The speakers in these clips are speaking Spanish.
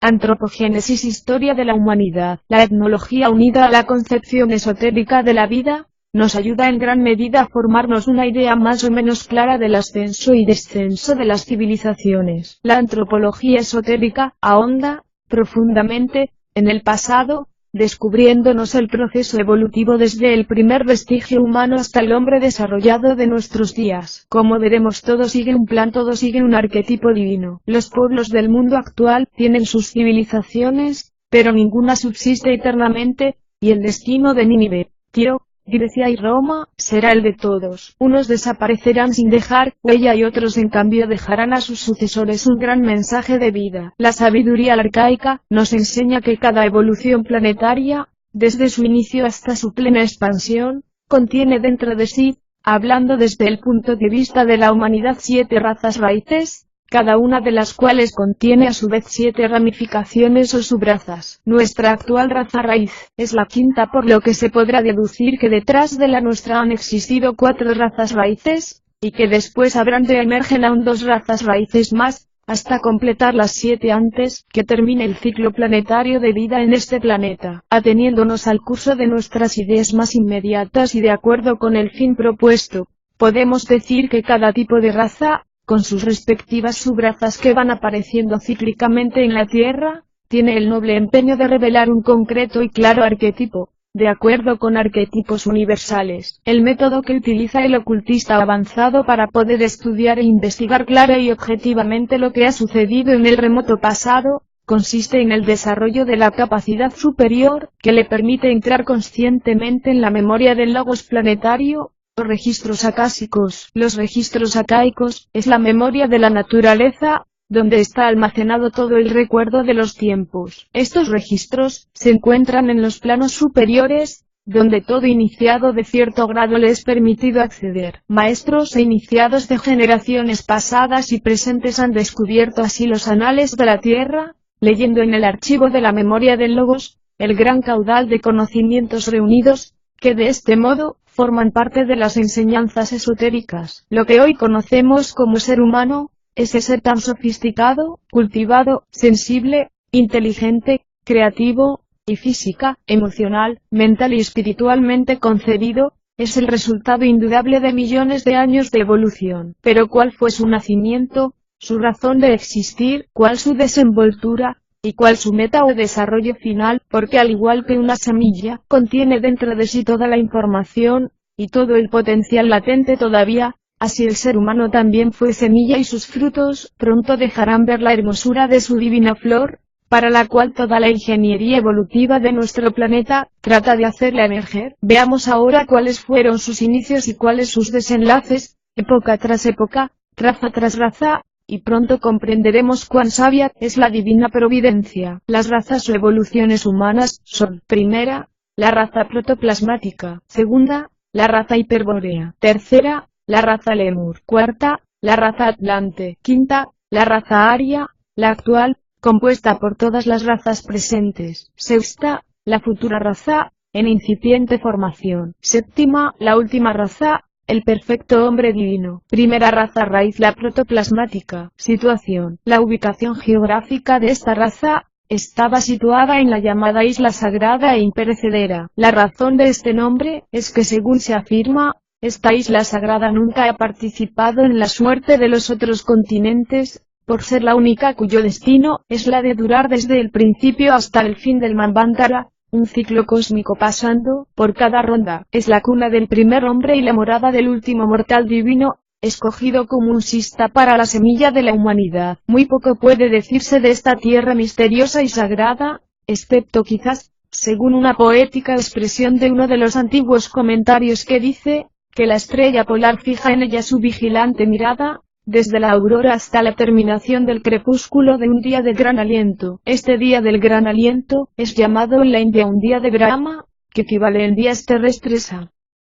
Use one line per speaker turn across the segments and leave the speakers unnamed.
Antropogénesis, historia de la humanidad. La etnología unida a la concepción esotérica de la vida, nos ayuda en gran medida a formarnos una idea más o menos clara del ascenso y descenso de las civilizaciones. La antropología esotérica ahonda profundamente en el pasado, descubriéndonos el proceso evolutivo desde el primer vestigio humano hasta el hombre desarrollado de nuestros días. Como veremos, todo sigue un plan, todo sigue un arquetipo divino. Los pueblos del mundo actual tienen sus civilizaciones, pero ninguna subsiste eternamente, y el destino de Nínive, Tiro, Grecia y Roma será el de todos. Unos desaparecerán sin dejar huella y otros en cambio dejarán a sus sucesores un gran mensaje de vida. La sabiduría arcaica nos enseña que cada evolución planetaria, desde su inicio hasta su plena expansión, contiene dentro de sí, hablando desde el punto de vista de la humanidad, 7 razas raíces, cada una de las cuales contiene a su vez 7 ramificaciones o subrazas. Nuestra actual raza raíz es la quinta, por lo que se podrá deducir que detrás de la nuestra han existido 4 razas raíces, y que después habrán de emerger aún 2 razas raíces más, hasta completar las 7 antes que termine el ciclo planetario de vida en este planeta. Ateniéndonos al curso de nuestras ideas más inmediatas y de acuerdo con el fin propuesto, podemos decir que cada tipo de raza, con sus respectivas subrazas que van apareciendo cíclicamente en la Tierra, tiene el noble empeño de revelar un concreto y claro arquetipo, de acuerdo con arquetipos universales. El método que utiliza el ocultista avanzado para poder estudiar e investigar clara y objetivamente lo que ha sucedido en el remoto pasado, consiste en el desarrollo de la capacidad superior, que le permite entrar conscientemente en la memoria del logos planetario. Registros acásicos. Los registros acaicos es la memoria de la naturaleza, donde está almacenado todo el recuerdo de los tiempos. Estos registros se encuentran en los planos superiores, donde todo iniciado de cierto grado le es permitido acceder. Maestros e iniciados de generaciones pasadas y presentes han descubierto así los anales de la Tierra, leyendo en el archivo de la memoria del Logos, el gran caudal de conocimientos reunidos, que de este modo forman parte de las enseñanzas esotéricas. Lo que hoy conocemos como ser humano, ese ser tan sofisticado, cultivado, sensible, inteligente, creativo, y física, emocional, mental y espiritualmente concebido, es el resultado indudable de millones de años de evolución. Pero ¿cuál fue su nacimiento, su razón de existir, cuál su desenvoltura, y cuál su meta o desarrollo final? Porque al igual que una semilla, contiene dentro de sí toda la información, y todo el potencial latente todavía, así el ser humano también fue semilla y sus frutos pronto dejarán ver la hermosura de su divina flor, para la cual toda la ingeniería evolutiva de nuestro planeta trata de hacerla emerger. Veamos ahora cuáles fueron sus inicios y cuáles sus desenlaces, época tras época, raza tras raza, y pronto comprenderemos cuán sabia es la divina providencia. Las razas o evoluciones humanas son: primera, la raza protoplasmática; segunda, la raza hiperbórea; tercera, la raza lemur; cuarta, la raza atlante; quinta, la raza aria, la actual, compuesta por todas las razas presentes; sexta, la futura raza, en incipiente formación; séptima, la última raza, el perfecto hombre divino. Primera raza raíz, la protoplasmática. Situación: la ubicación geográfica de esta raza estaba situada en la llamada Isla Sagrada e Imperecedera. La razón de este nombre es que, según se afirma, esta isla sagrada nunca ha participado en la suerte de los otros continentes, por ser la única cuyo destino es la de durar desde el principio hasta el fin del Manvantara, un ciclo cósmico pasando por cada ronda. Es la cuna del primer hombre y la morada del último mortal divino, escogido como un sista para la semilla de la humanidad. Muy poco puede decirse de esta tierra misteriosa y sagrada, excepto quizás, según una poética expresión de uno de los antiguos comentarios que dice, que la estrella polar fija en ella su vigilante mirada, desde la aurora hasta la terminación del crepúsculo de un día de gran aliento. Este día del gran aliento es llamado en la India un día de Brahma, que equivale en días terrestres a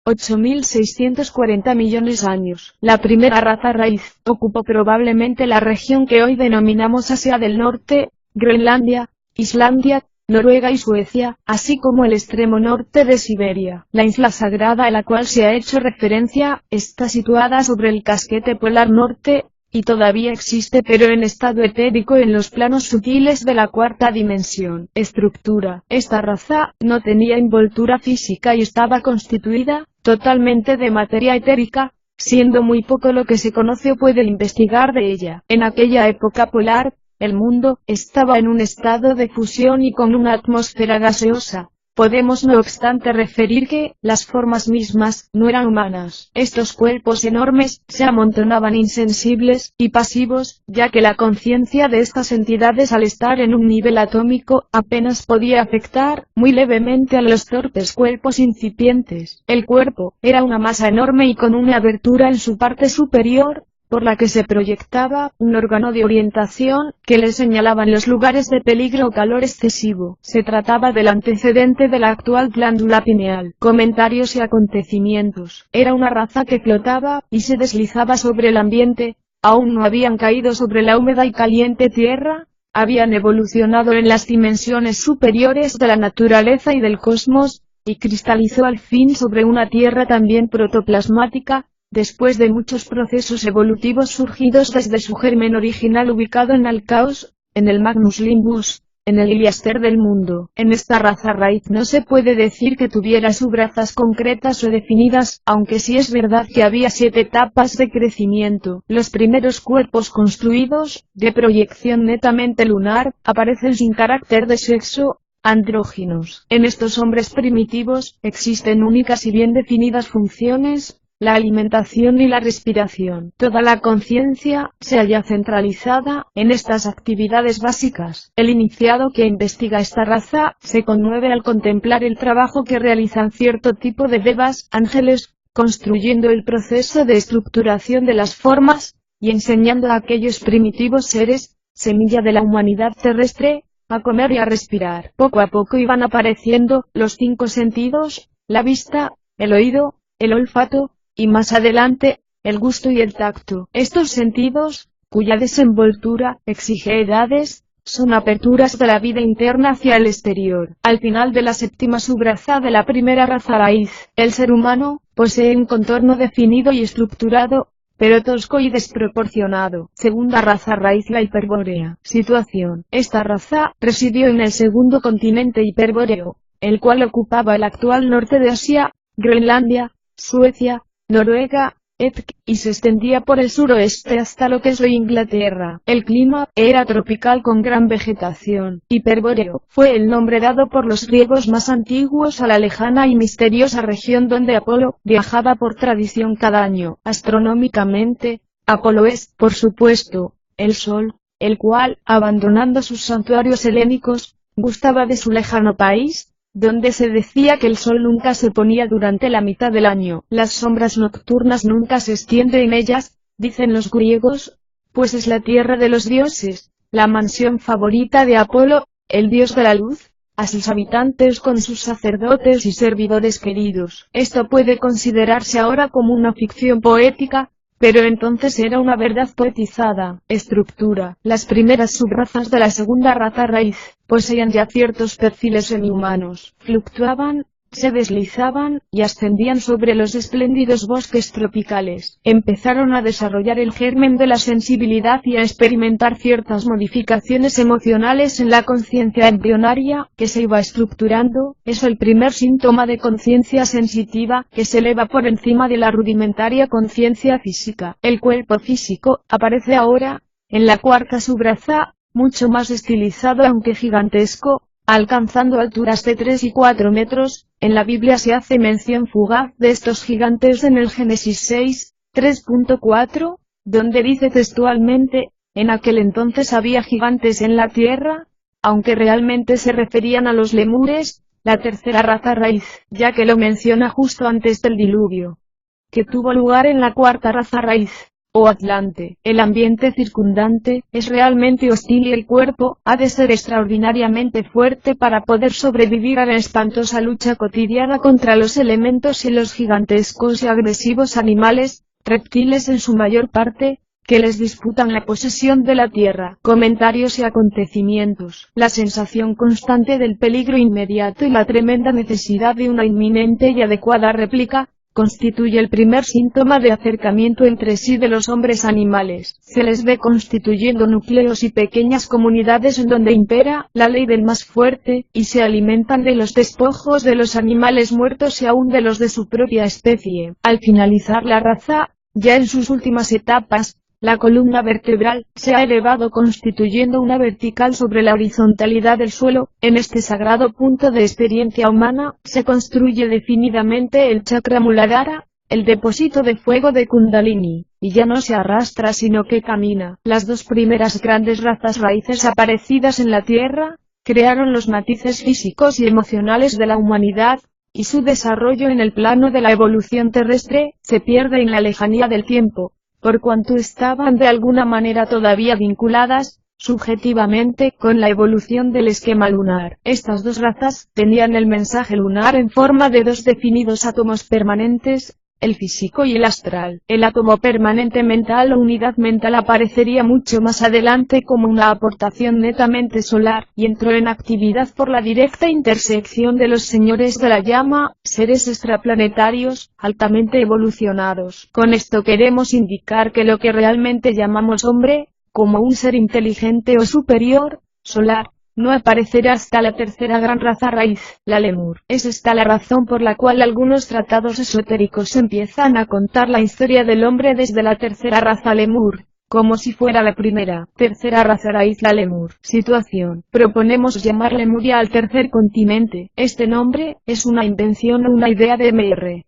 8.640 millones de años. La primera raza raíz ocupó probablemente la región que hoy denominamos Asia del Norte, Groenlandia, Islandia, Noruega y Suecia, así como el extremo norte de Siberia. La isla sagrada a la cual se ha hecho referencia, está situada sobre el casquete polar norte, y todavía existe pero en estado etérico en los planos sutiles de la cuarta dimensión. Estructura. Esta raza no tenía envoltura física y estaba constituida totalmente de materia etérica, siendo muy poco lo que se conoce o puede investigar de ella. En aquella época polar, el mundo estaba en un estado de fusión y con una atmósfera gaseosa. Podemos no obstante referir que, las formas mismas, no eran humanas. Estos cuerpos enormes, se amontonaban insensibles, y pasivos, ya que la conciencia de estas entidades al estar en un nivel atómico, apenas podía afectar, muy levemente a los torpes cuerpos incipientes. El cuerpo, era una masa enorme y con una abertura en su parte superior, por la que se proyectaba un órgano de orientación, que le señalaban los lugares de peligro o calor excesivo. Se trataba del antecedente de la actual glándula pineal. Comentarios y acontecimientos. Era una raza que flotaba, y se deslizaba sobre el ambiente, aún no habían caído sobre la húmeda y caliente tierra, habían evolucionado en las dimensiones superiores de la naturaleza y del cosmos, y cristalizó al fin sobre una tierra también protoplasmática, después de muchos procesos evolutivos surgidos desde su germen original ubicado en el caos, en el Magnus Limbus, en el Iliaster del mundo. En esta raza raíz no se puede decir que tuviera subrazas concretas o definidas, aunque sí es verdad que había 7 etapas de crecimiento. Los primeros cuerpos construidos, de proyección netamente lunar, aparecen sin carácter de sexo, andróginos. En estos hombres primitivos, existen únicas y bien definidas funciones, la alimentación y la respiración. Toda la conciencia se halla centralizada en estas actividades básicas. El iniciado que investiga esta raza se conmueve al contemplar el trabajo que realizan cierto tipo de devas, ángeles, construyendo el proceso de estructuración de las formas, y enseñando a aquellos primitivos seres, semilla de la humanidad terrestre, a comer y a respirar. Poco a poco iban apareciendo los 5 sentidos, la vista, el oído, el olfato, y más adelante, el gusto y el tacto. Estos sentidos, cuya desenvoltura exige edades, son aperturas de la vida interna hacia el exterior. Al final de la 7ª subraza de la primera raza raíz, el ser humano, posee un contorno definido y estructurado, pero tosco y desproporcionado. Segunda raza raíz, la hiperbórea. Situación. Esta raza residió en el segundo continente hiperbóreo, el cual ocupaba el actual norte de Asia, Groenlandia, Suecia, Noruega, y se extendía por el suroeste hasta lo que es hoy Inglaterra. El clima era tropical con gran vegetación. Hiperbóreo fue el nombre dado por los griegos más antiguos a la lejana y misteriosa región donde Apolo viajaba por tradición cada año. Astronómicamente, Apolo es, por supuesto, el Sol, el cual, abandonando sus santuarios helénicos, gustaba de su lejano país, donde se decía que el sol nunca se ponía durante la mitad del año. Las sombras nocturnas nunca se extienden en ellas, dicen los griegos, pues es la tierra de los dioses, la mansión favorita de Apolo, el dios de la luz, a sus habitantes con sus sacerdotes y servidores queridos. Esto puede considerarse ahora como una ficción poética, pero entonces era una verdad poetizada. Estructura. Las primeras subrazas de la segunda raza raíz, poseían ya ciertos perfiles semihumanos. Fluctuaban, se deslizaban, y ascendían sobre los espléndidos bosques tropicales. Empezaron a desarrollar el germen de la sensibilidad y a experimentar ciertas modificaciones emocionales en la conciencia embrionaria, que se iba estructurando. Es el primer síntoma de conciencia sensitiva, que se eleva por encima de la rudimentaria conciencia física. El cuerpo físico aparece ahora, en la cuarta subraza, mucho más estilizado aunque gigantesco, alcanzando alturas de 3 y 4 metros, en la Biblia se hace mención fugaz de estos gigantes en el Génesis 6, 3.4, donde dice textualmente, en aquel entonces había gigantes en la tierra, aunque realmente se referían a los lemures, la tercera raza raíz, ya que lo menciona justo antes del diluvio, que tuvo lugar en la cuarta raza raíz, o Atlante. El ambiente circundante es realmente hostil y el cuerpo ha de ser extraordinariamente fuerte para poder sobrevivir a la espantosa lucha cotidiana contra los elementos y los gigantescos y agresivos animales, reptiles en su mayor parte, que les disputan la posesión de la tierra. Comentarios y acontecimientos. La sensación constante del peligro inmediato y la tremenda necesidad de una inminente y adecuada réplica, constituye el primer síntoma de acercamiento entre sí de los hombres animales. Se les ve constituyendo núcleos y pequeñas comunidades en donde impera la ley del más fuerte, y se alimentan de los despojos de los animales muertos y aún de los de su propia especie. Al finalizar la raza, ya en sus últimas etapas, la columna vertebral se ha elevado constituyendo una vertical sobre la horizontalidad del suelo. En este sagrado punto de experiencia humana, se construye definidamente el chakra Muladhara, el depósito de fuego de Kundalini, y ya no se arrastra sino que camina. Las dos primeras grandes razas raíces aparecidas en la Tierra, crearon los matices físicos y emocionales de la humanidad, y su desarrollo en el plano de la evolución terrestre, se pierde en la lejanía del tiempo, por cuanto estaban de alguna manera todavía vinculadas, subjetivamente, con la evolución del esquema lunar. Estas dos razas tenían el mensaje lunar en forma de dos definidos átomos permanentes, el físico y el astral. El átomo permanente mental o unidad mental aparecería mucho más adelante como una aportación netamente solar, y entró en actividad por la directa intersección de los señores de la llama, seres extraplanetarios, altamente evolucionados. Con esto queremos indicar que lo que realmente llamamos hombre, como un ser inteligente o superior, solar, no aparecerá hasta la tercera gran raza raíz, la Lemur. Es esta la razón por la cual algunos tratados esotéricos empiezan a contar la historia del hombre desde la tercera raza Lemur, como si fuera la tercera raza raíz, la Lemur. Situación: proponemos llamar Lemuria al tercer continente. Este nombre es una invención o una idea de Mr.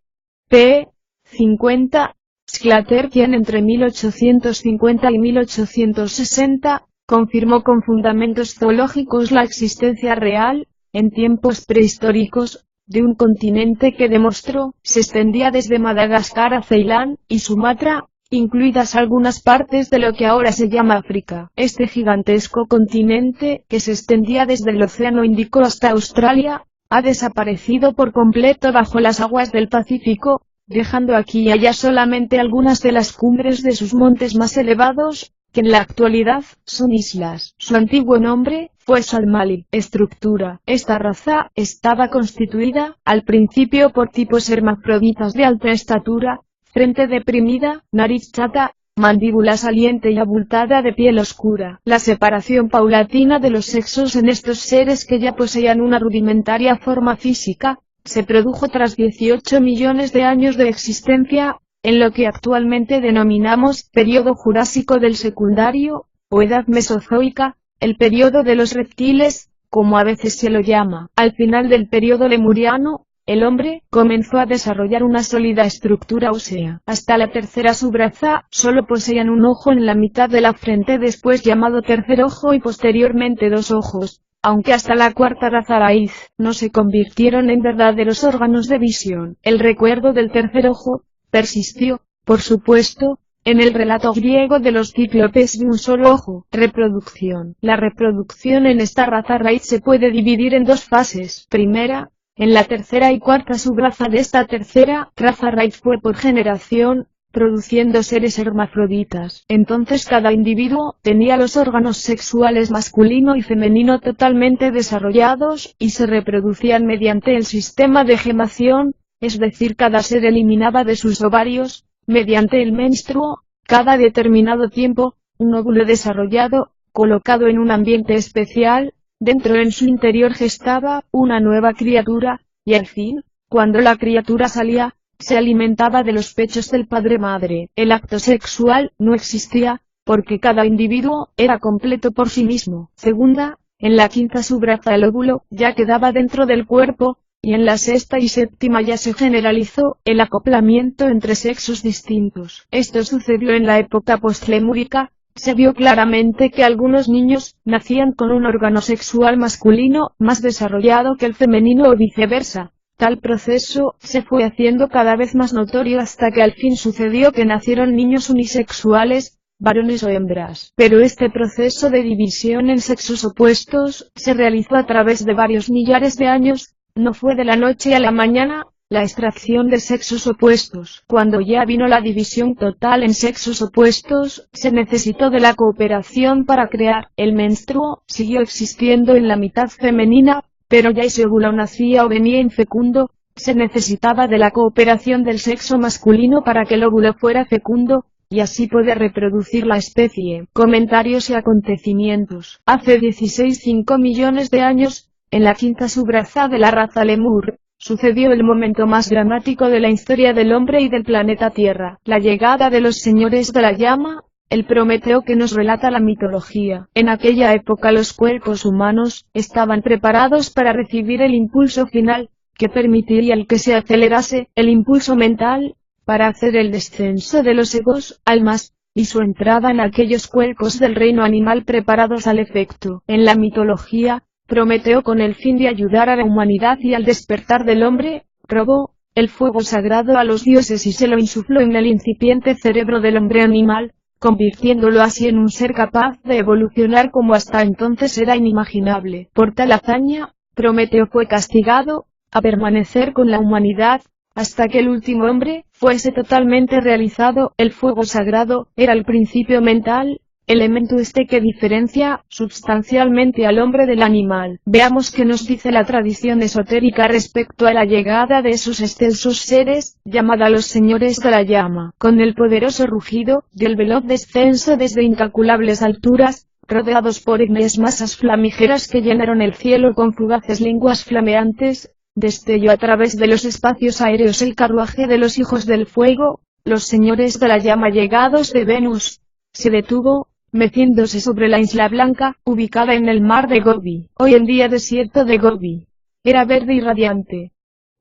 P. 50. Sclater, quien entre 1850 y 1860, confirmó con fundamentos zoológicos la existencia real, en tiempos prehistóricos, de un continente que demostró, se extendía desde Madagascar a Ceilán y Sumatra, incluidas algunas partes de lo que ahora se llama África. Este gigantesco continente, que se extendía desde el Océano Índico hasta Australia, ha desaparecido por completo bajo las aguas del Pacífico, dejando aquí y allá solamente algunas de las cumbres de sus montes más elevados, que en la actualidad son islas. Su antiguo nombre fue Salmali. Estructura: esta raza estaba constituida, al principio por tipos hermafroditas de alta estatura, frente deprimida, nariz chata, mandíbula saliente y abultada de piel oscura. La separación paulatina de los sexos en estos seres que ya poseían una rudimentaria forma física, se produjo tras 18 millones de años de existencia, en lo que actualmente denominamos período jurásico del secundario, o edad mesozoica, el período de los reptiles, como a veces se lo llama. Al final del período lemuriano, el hombre comenzó a desarrollar una sólida estructura ósea. Hasta la tercera subraza, solo poseían un ojo en la mitad de la frente, después llamado tercer ojo, y posteriormente dos ojos, aunque hasta la cuarta raza raíz, no se convirtieron en verdaderos órganos de visión. El recuerdo del tercer ojo persistió, por supuesto, en el relato griego de los cíclopes de un solo ojo. Reproducción. La reproducción en esta raza raíz se puede dividir en dos fases. Primera, en la tercera y cuarta subraza de esta tercera raza raíz fue por generación, produciendo seres hermafroditas. Entonces cada individuo tenía los órganos sexuales masculino y femenino totalmente desarrollados, y se reproducían mediante el sistema de gemación, es decir, cada ser eliminaba de sus ovarios, mediante el menstruo, cada determinado tiempo, un óvulo desarrollado, colocado en un ambiente especial, dentro en su interior gestaba una nueva criatura, y al fin, cuando la criatura salía, se alimentaba de los pechos del padre-madre. El acto sexual no existía, porque cada individuo era completo por sí mismo. Segunda, en la quinta subraza el óvulo ya quedaba dentro del cuerpo, y en la sexta y séptima ya se generalizó el acoplamiento entre sexos distintos. Esto sucedió en la época postlemúrica. Se vio claramente que algunos niños nacían con un órgano sexual masculino más desarrollado que el femenino o viceversa. Tal proceso se fue haciendo cada vez más notorio hasta que al fin sucedió que nacieron niños unisexuales, varones o hembras. Pero este proceso de división en sexos opuestos se realizó a través de varios millares de años, no fue de la noche a la mañana. La extracción de sexos opuestos. Cuando ya vino la división total en sexos opuestos, se necesitó de la cooperación para crear. El menstruo siguió existiendo en la mitad femenina, pero ya ese óvulo nacía o venía infecundo, Se necesitaba de la cooperación del sexo masculino para que el óvulo fuera fecundo, y así poder reproducir la especie. Comentarios y acontecimientos. Hace 16,5 millones de años, en la quinta subraza de la raza Lemur, sucedió el momento más dramático de la historia del hombre y del planeta Tierra, la llegada de los señores de la llama, el Prometeo que nos relata la mitología. En aquella época los cuerpos humanos estaban preparados para recibir el impulso final, que permitiría el que se acelerase, el impulso mental, para hacer el descenso de los egos, almas, y su entrada en aquellos cuerpos del reino animal preparados al efecto. En la mitología, Prometeo, con el fin de ayudar a la humanidad y al despertar del hombre, robó el fuego sagrado a los dioses y se lo insufló en el incipiente cerebro del hombre animal, convirtiéndolo así en un ser capaz de evolucionar como hasta entonces era inimaginable. Por tal hazaña, Prometeo fue castigado, a permanecer con la humanidad, hasta que el último hombre fuese totalmente realizado. El fuego sagrado era el principio mental, elemento que diferencia sustancialmente al hombre del animal. Veamos qué nos dice la tradición esotérica respecto a la llegada de esos excelsos seres, llamada los señores de la llama. Con el poderoso rugido, y el veloz descenso desde incalculables alturas, rodeados por ígneas masas flamígeras que llenaron el cielo con fugaces lenguas flameantes, destelló a través de los espacios aéreos el carruaje de los hijos del fuego, los señores de la llama llegados de Venus. Se detuvo, meciéndose sobre la isla blanca, ubicada en el mar de Gobi, hoy en día desierto de Gobi. Era verde y radiante.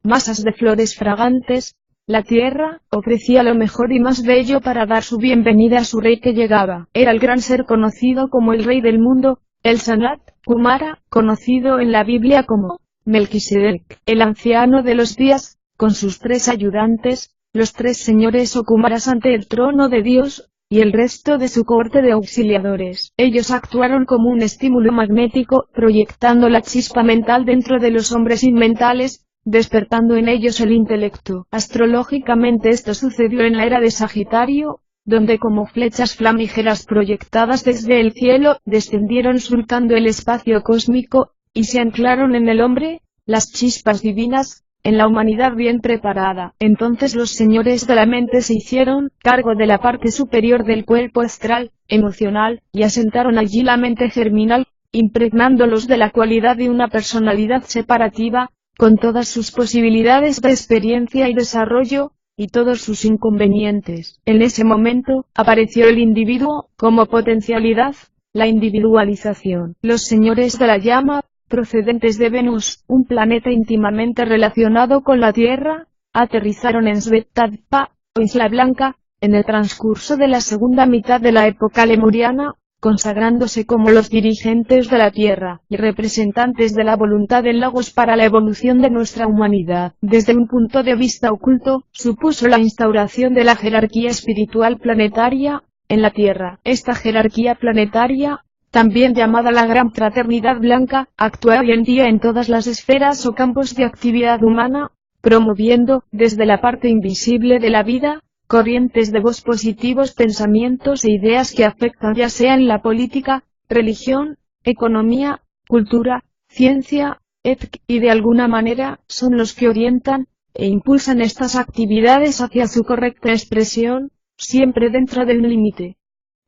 Masas de flores fragantes, la tierra ofrecía lo mejor y más bello para dar su bienvenida a su rey que llegaba. Era el gran ser conocido como el rey del mundo, el Sanat Kumara, conocido en la Biblia como Melquisedec, el anciano de los días, con sus 3 ayudantes, los 3 señores o Kumaras ante el trono de Dios, y el resto de su corte de auxiliadores. Ellos actuaron como un estímulo magnético, proyectando la chispa mental dentro de los hombres inmentales, despertando en ellos el intelecto. Astrológicamente esto sucedió en la era de Sagitario, donde como flechas flamígeras proyectadas desde el cielo, descendieron surcando el espacio cósmico, y se anclaron en el hombre, las chispas divinas, en la humanidad bien preparada. Entonces los señores de la mente se hicieron cargo de la parte superior del cuerpo astral, emocional, y asentaron allí la mente germinal, impregnándolos de la cualidad de una personalidad separativa, con todas sus posibilidades de experiencia y desarrollo, y todos sus inconvenientes. En ese momento, apareció el individuo, como potencialidad, la individualización. Los señores de la llama, procedentes de Venus, un planeta íntimamente relacionado con la Tierra, aterrizaron en Svettadpa, o Isla Blanca, en el transcurso de la segunda mitad de la época lemuriana, consagrándose como los dirigentes de la Tierra, y representantes de la voluntad del Logos para la evolución de nuestra humanidad. Desde un punto de vista oculto, supuso la instauración de la jerarquía espiritual planetaria, en la Tierra. Esta jerarquía planetaria, también llamada la Gran Fraternidad Blanca, actúa hoy en día en todas las esferas o campos de actividad humana, promoviendo, desde la parte invisible de la vida, corrientes de voz positivos, pensamientos e ideas que afectan ya sea en la política, religión, economía, cultura, ciencia, ética, y de alguna manera, son los que orientan e impulsan estas actividades hacia su correcta expresión, siempre dentro del límite.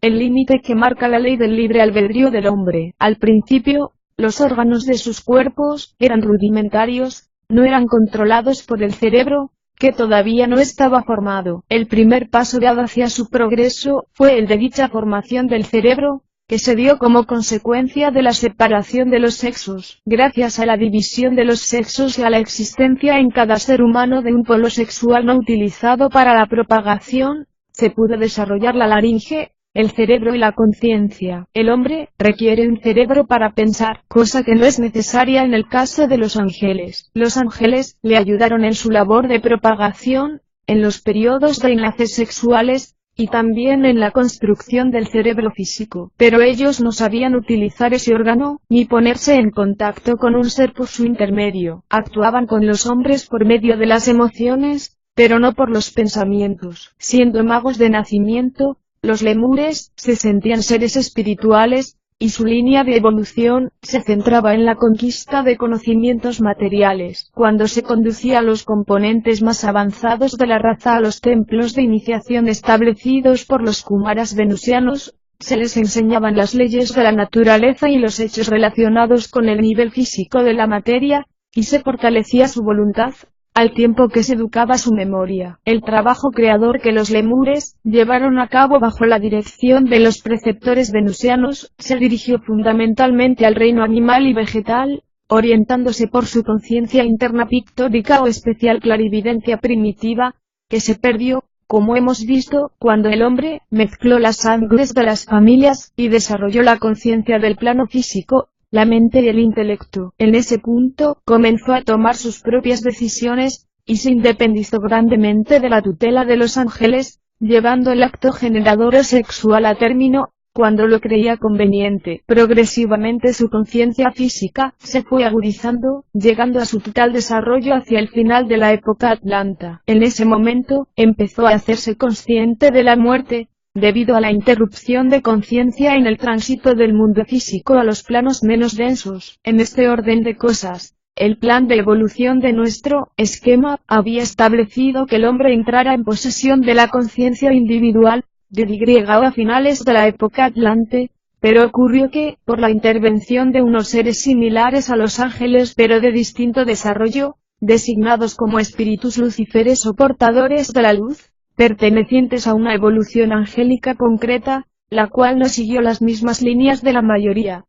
El límite que marca la ley del libre albedrío del hombre. Al principio, los órganos de sus cuerpos eran rudimentarios, no eran controlados por el cerebro, que todavía no estaba formado. El primer paso dado hacia su progreso fue el de dicha formación del cerebro, que se dio como consecuencia de la separación de los sexos. Gracias a la división de los sexos y a la existencia en cada ser humano de un polo sexual no utilizado para la propagación, se pudo desarrollar la laringe, el cerebro y la conciencia. El hombre requiere un cerebro para pensar, cosa que no es necesaria en el caso de los ángeles. Los ángeles le ayudaron en su labor de propagación, en los periodos de enlaces sexuales, y también en la construcción del cerebro físico. Pero ellos no sabían utilizar ese órgano, ni ponerse en contacto con un ser por su intermedio. Actuaban con los hombres por medio de las emociones, pero no por los pensamientos. Siendo magos de nacimiento, los lemures se sentían seres espirituales, y su línea de evolución se centraba en la conquista de conocimientos materiales. Cuando se conducía a los componentes más avanzados de la raza a los templos de iniciación establecidos por los Kumaras venusianos, se les enseñaban las leyes de la naturaleza y los hechos relacionados con el nivel físico de la materia, y se fortalecía su voluntad, al tiempo que se educaba su memoria. El trabajo creador que los lemures llevaron a cabo bajo la dirección de los preceptores venusianos, se dirigió fundamentalmente al reino animal y vegetal, orientándose por su conciencia interna pictórica o especial clarividencia primitiva, que se perdió, como hemos visto, cuando el hombre mezcló las sangres de las familias y desarrolló la conciencia del plano físico, la mente y el intelecto. En ese punto, comenzó a tomar sus propias decisiones, y se independizó grandemente de la tutela de los ángeles, llevando el acto generador o sexual a término, cuando lo creía conveniente. Progresivamente su conciencia física se fue agudizando, llegando a su total desarrollo hacia el final de la época Atlanta. En ese momento, empezó a hacerse consciente de la muerte, debido a la interrupción de conciencia en el tránsito del mundo físico a los planos menos densos. En este orden de cosas, el plan de evolución de nuestro esquema había establecido que el hombre entrara en posesión de la conciencia individual, de Y a finales de la época Atlante, pero ocurrió que, por la intervención de unos seres similares a los ángeles pero de distinto desarrollo, designados como espíritus lucíferes o portadores de la luz, pertenecientes a una evolución angélica concreta, la cual no siguió las mismas líneas de la mayoría,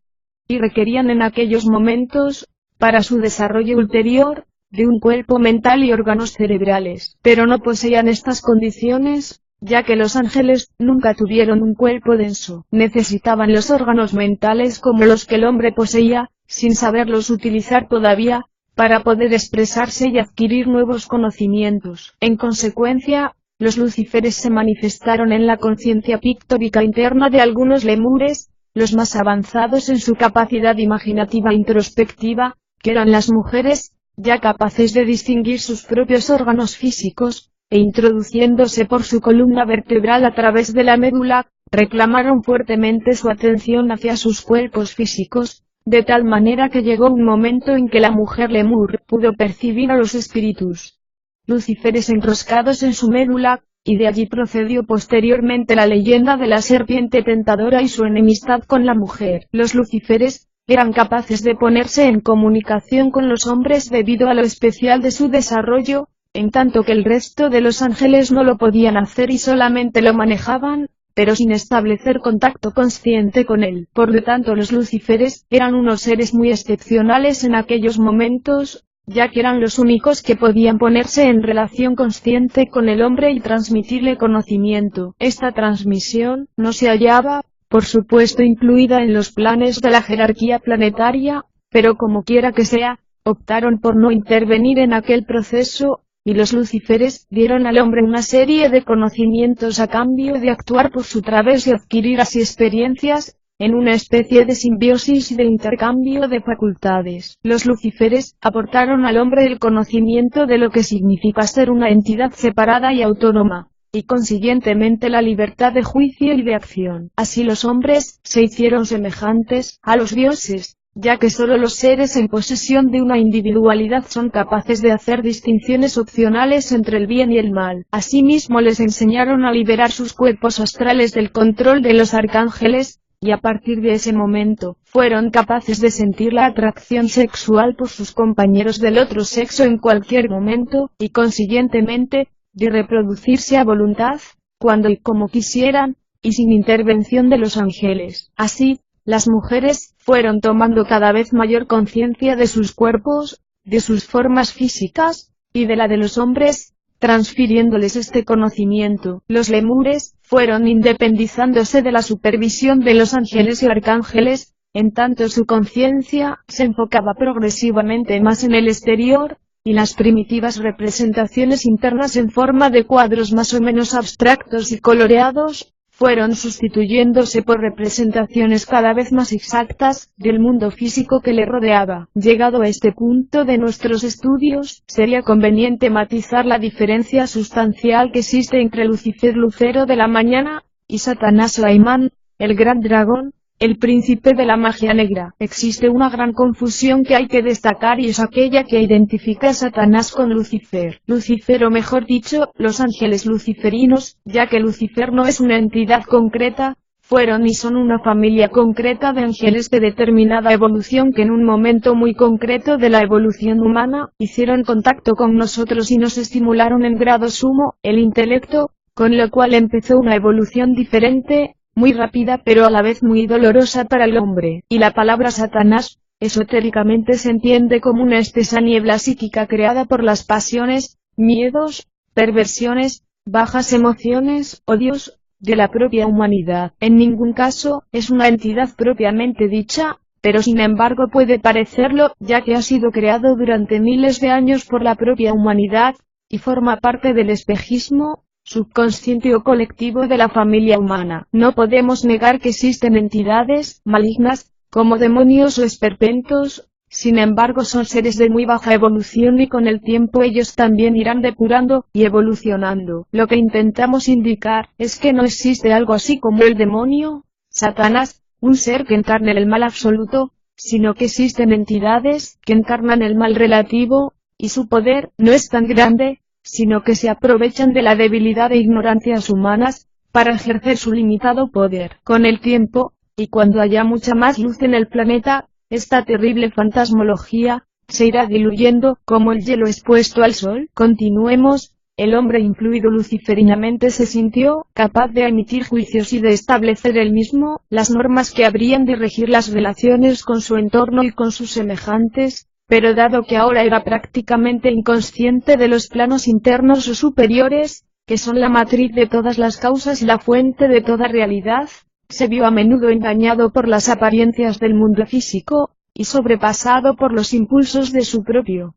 y requerían en aquellos momentos, para su desarrollo ulterior, de un cuerpo mental y órganos cerebrales. Pero no poseían estas condiciones, ya que los ángeles nunca tuvieron un cuerpo denso. Necesitaban los órganos mentales como los que el hombre poseía, sin saberlos utilizar todavía, para poder expresarse y adquirir nuevos conocimientos. En consecuencia, los lucíferes se manifestaron en la conciencia pictórica interna de algunos lemures, los más avanzados en su capacidad imaginativa introspectiva, que eran las mujeres, ya capaces de distinguir sus propios órganos físicos, e introduciéndose por su columna vertebral a través de la médula, reclamaron fuertemente su atención hacia sus cuerpos físicos, de tal manera que llegó un momento en que la mujer lemur pudo percibir a los espíritus lucíferes enroscados en su médula, y de allí procedió posteriormente la leyenda de la serpiente tentadora y su enemistad con la mujer. Los lucíferes eran capaces de ponerse en comunicación con los hombres debido a lo especial de su desarrollo, en tanto que el resto de los ángeles no lo podían hacer y solamente lo manejaban, pero sin establecer contacto consciente con él. Por lo tanto, los lucíferes eran unos seres muy excepcionales en aquellos momentos, ya que eran los únicos que podían ponerse en relación consciente con el hombre y transmitirle conocimiento. Esta transmisión no se hallaba, por supuesto, incluida en los planes de la jerarquía planetaria, pero como quiera que sea, optaron por no intervenir en aquel proceso, y los lucíferes dieron al hombre una serie de conocimientos a cambio de actuar por su través y adquirir así experiencias, en una especie de simbiosis y de intercambio de facultades. Los lucíferes aportaron al hombre el conocimiento de lo que significa ser una entidad separada y autónoma, y consiguientemente la libertad de juicio y de acción. Así los hombres se hicieron semejantes a los dioses, ya que solo los seres en posesión de una individualidad son capaces de hacer distinciones opcionales entre el bien y el mal. Asimismo les enseñaron a liberar sus cuerpos astrales del control de los arcángeles, y a partir de ese momento, fueron capaces de sentir la atracción sexual por sus compañeros del otro sexo en cualquier momento, y consiguientemente, de reproducirse a voluntad, cuando y como quisieran, y sin intervención de los ángeles. Así, las mujeres fueron tomando cada vez mayor conciencia de sus cuerpos, de sus formas físicas, y de la de los hombres, transfiriéndoles este conocimiento. Los lemures fueron independizándose de la supervisión de los ángeles y arcángeles, en tanto su conciencia se enfocaba progresivamente más en el exterior, y las primitivas representaciones internas en forma de cuadros más o menos abstractos y coloreados, fueron sustituyéndose por representaciones cada vez más exactas del mundo físico que le rodeaba. Llegado a este punto de nuestros estudios, sería conveniente matizar la diferencia sustancial que existe entre Lucifer, lucero de la mañana, y Satanás o Aimán, el gran dragón, el príncipe de la magia negra. Existe una gran confusión que hay que destacar y es aquella que identifica a Satanás con Lucifer. Lucifer, o mejor dicho, los ángeles luciferinos, ya que Lucifer no es una entidad concreta, fueron y son una familia concreta de ángeles de determinada evolución que en un momento muy concreto de la evolución humana, hicieron contacto con nosotros y nos estimularon en grado sumo, el intelecto, con lo cual empezó una evolución diferente, muy rápida pero a la vez muy dolorosa para el hombre. Y la palabra Satanás, esotéricamente se entiende como una espesa niebla psíquica creada por las pasiones, miedos, perversiones, bajas emociones, odios, de la propia humanidad. En ningún caso, es una entidad propiamente dicha, pero sin embargo puede parecerlo, ya que ha sido creado durante miles de años por la propia humanidad, y forma parte del espejismo subconsciente o colectivo de la familia humana. No podemos negar que existen entidades malignas, como demonios o esperpentos, sin embargo son seres de muy baja evolución y con el tiempo ellos también irán depurando y evolucionando. Lo que intentamos indicar es que no existe algo así como el demonio, Satanás, un ser que encarne el mal absoluto, sino que existen entidades que encarnan el mal relativo, y su poder no es tan grande, sino que se aprovechan de la debilidad e ignorancias humanas, para ejercer su limitado poder. Con el tiempo, y cuando haya mucha más luz en el planeta, esta terrible fantasmología se irá diluyendo como el hielo expuesto al sol. Continuemos. El hombre influido luciferinamente se sintió capaz de emitir juicios y de establecer él mismo las normas que habrían de regir las relaciones con su entorno y con sus semejantes, pero dado que ahora era prácticamente inconsciente de los planos internos o superiores, que son la matriz de todas las causas y la fuente de toda realidad, se vio a menudo engañado por las apariencias del mundo físico, y sobrepasado por los impulsos de su propio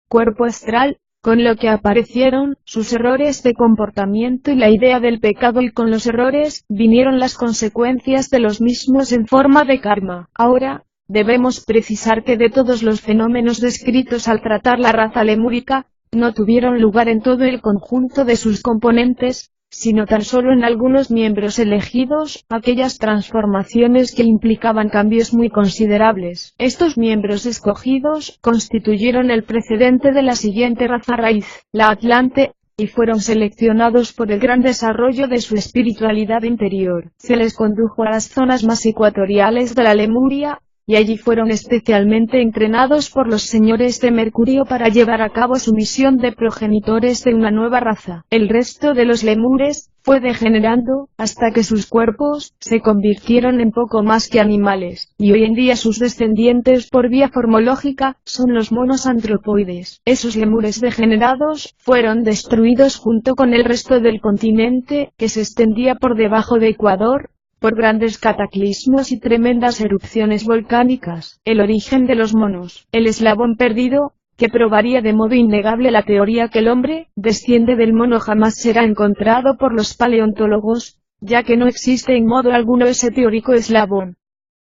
cuerpo astral, con lo que aparecieron sus errores de comportamiento y la idea del pecado, y con los errores vinieron las consecuencias de los mismos en forma de karma. Ahora, debemos precisar que de todos los fenómenos descritos al tratar la raza lemúrica, no tuvieron lugar en todo el conjunto de sus componentes, sino tan solo en algunos miembros elegidos, aquellas transformaciones que implicaban cambios muy considerables. Estos miembros escogidos constituyeron el precedente de la siguiente raza raíz, la Atlante, y fueron seleccionados por el gran desarrollo de su espiritualidad interior. Se les condujo a las zonas más ecuatoriales de la Lemuria, y allí fueron especialmente entrenados por los señores de Mercurio para llevar a cabo su misión de progenitores de una nueva raza. El resto de los lemures fue degenerando, hasta que sus cuerpos se convirtieron en poco más que animales, y hoy en día sus descendientes por vía formológica son los monos antropoides. Esos lemures degenerados fueron destruidos junto con el resto del continente, que se extendía por debajo de Ecuador, por grandes cataclismos y tremendas erupciones volcánicas. El origen de los monos, el eslabón perdido, que probaría de modo innegable la teoría que el hombre desciende del mono, jamás será encontrado por los paleontólogos, ya que no existe en modo alguno ese teórico eslabón,